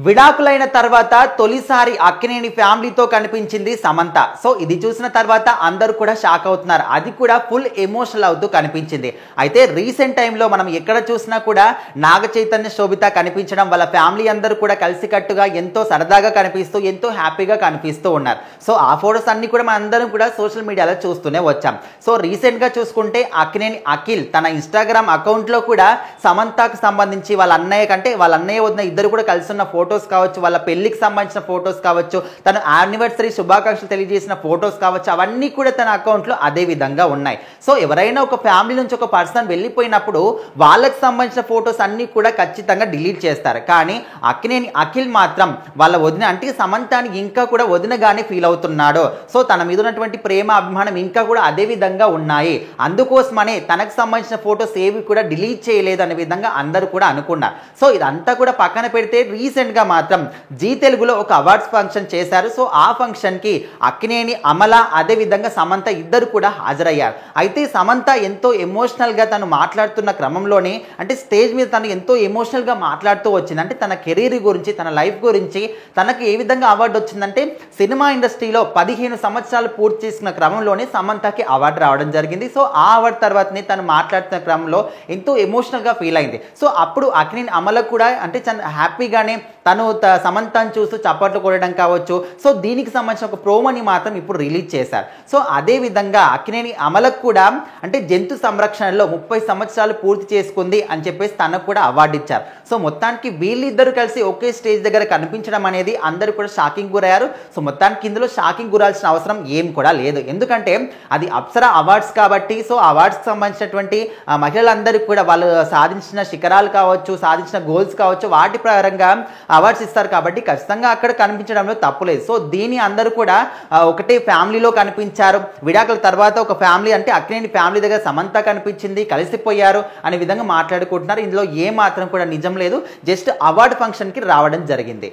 విడాకులైన తర్వాత తొలిసారి అక్కినేని ఫ్యామిలీతో కనిపించింది సమంత. సో ఇది చూసిన తర్వాత అందరూ కూడా షాక్ అవుతున్నారు. అది కూడా ఫుల్ ఎమోషనల్ అవుతూ కనిపించింది. అయితే రీసెంట్ టైంలో మనం ఎక్కడ చూసినా కూడా నాగ చైతన్య శోభిత కనిపించడం, వాళ్ళ ఫ్యామిలీ అందరూ కూడా కలిసికట్టుగా ఎంతో సరదాగా కనిపిస్తూ ఎంతో హ్యాపీగా కనిపిస్తూ ఉన్నారు. సో ఆ ఫోటోస్ అన్ని కూడా మన అందరం కూడా సోషల్ మీడియాలో చూస్తూనే వచ్చాం. సో రీసెంట్గా చూసుకుంటే అక్కినేని అఖిల్ తన ఇన్స్టాగ్రామ్ అకౌంట్లో కూడా సమంతకు సంబంధించి వాళ్ళ అన్నయ్య వదిన ఇద్దరు కూడా కలిసి ఉన్న ఫోటోస్ కావచ్చు, వాళ్ళ పెళ్లికి సంబంధించిన ఫోటోస్ కావచ్చు, తన యానివర్సరీ శుభాకాంక్షలు తెలియజేసిన ఫోటోస్ కావచ్చు, అవన్నీ కూడా తన అకౌంట్లో అదే విధంగా ఉన్నాయి. సో ఎవరైనా ఒక ఫ్యామిలీ నుంచి ఒక పర్సన్ వెళ్ళిపోయినప్పుడు వాళ్ళకి సంబంధించిన ఫోటోస్ అన్నీ కూడా ఖచ్చితంగా డిలీట్ చేస్తారు. కానీ అక్కినేని అఖిల్ మాత్రం వాళ్ళ వదిన అంటే సమంతాని ఇంకా కూడా వదినగానే ఫీల్ అవుతున్నాడు. సో తన మీద ఉన్నటువంటి ప్రేమ అభిమానం ఇంకా కూడా అదే విధంగా ఉన్నాయి. అందుకోసమనే తనకు సంబంధించిన ఫోటోస్ ఏవి కూడా డిలీట్ చేయలేదు అనే విధంగా అందరూ కూడా అనుకున్నారు. సో ఇదంతా కూడా పక్కన పెడితే రీసెంట్గా మాత్రం జీ తెలుగులో ఒక అవార్డ్స్ ఫంక్షన్ చేశారు. సో ఆ ఫంక్షన్ కి అక్కినేని అమల అదే విధంగా సమంత ఇద్దరు కూడా హాజరయ్యారు. అయితే సమంత ఎంతో ఎమోషనల్ గా తను మాట్లాడుతున్న క్రమంలోనే అంటే స్టేజ్ మీద తను ఎంతో ఎమోషనల్ గా మాట్లాడుతూ వచ్చింది. అంటే తన కెరీర్ గురించి, తన లైఫ్ గురించి, తనకు ఏ విధంగా అవార్డు వచ్చిందంటే సినిమా ఇండస్ట్రీలో 15 సంవత్సరాలు పూర్తి చేసిన క్రమంలోనే సమంతకి అవార్డు రావడం జరిగింది. సో ఆ అవార్డు తర్వాతనే తను మాట్లాడుతున్న క్రమంలో ఎంతో ఎమోషనల్ గా ఫీల్ అయింది. సో అప్పుడు అక్కినేని అమల కూడా అంటే హ్యాపీగానే తను సమంతను చూస్తూ చప్పట్లు కొట్టడం కావచ్చు. సో దీనికి సంబంధించిన ఒక ప్రోమోని మాత్రం ఇప్పుడు రిలీజ్ చేశారు. సో అదే విధంగా అక్కినేని అమలకు కూడా అంటే జంతు సంరక్షణలో 30 సంవత్సరాలు పూర్తి చేసుకుంది అని చెప్పేసి తనకు కూడా అవార్డు ఇచ్చారు. సో మొత్తానికి వీళ్ళిద్దరు కలిసి ఒకే స్టేజ్ దగ్గర కనిపించడం అనేది అందరూ కూడా షాకింగ్ గురయ్యారు. సో మొత్తానికి ఇందులో షాకింగ్ గురాల్సిన అవసరం ఏం కూడా లేదు. ఎందుకంటే అది అప్సరా అవార్డ్స్ కాబట్టి. సో అవార్డ్స్కి సంబంధించినటువంటి మహిళలందరికీ కూడా వాళ్ళు సాధించిన శిఖరాలు కావచ్చు, సాధించిన గోల్స్ కావచ్చు, వాటి ప్రకారంగా అవార్డ్స్ ఇస్తారు కాబట్టి ఖచ్చితంగా అక్కడ కనిపించడంలో తప్పులేదు. సో దీని అందరూ కూడా ఒకటే ఫ్యామిలీలో కనిపించారు. విడాకుల తర్వాత ఒక ఫ్యామిలీ అంటే అక్కినేని ఫ్యామిలీ దగ్గర సమంత కనిపించింది, కలిసిపోయారు అనే విధంగా మాట్లాడుకుంటున్నారు. ఇందులో ఏ మాత్రం కూడా నిజం లేదు. జస్ట్ అవార్డు ఫంక్షన్కి రావడం జరిగింది.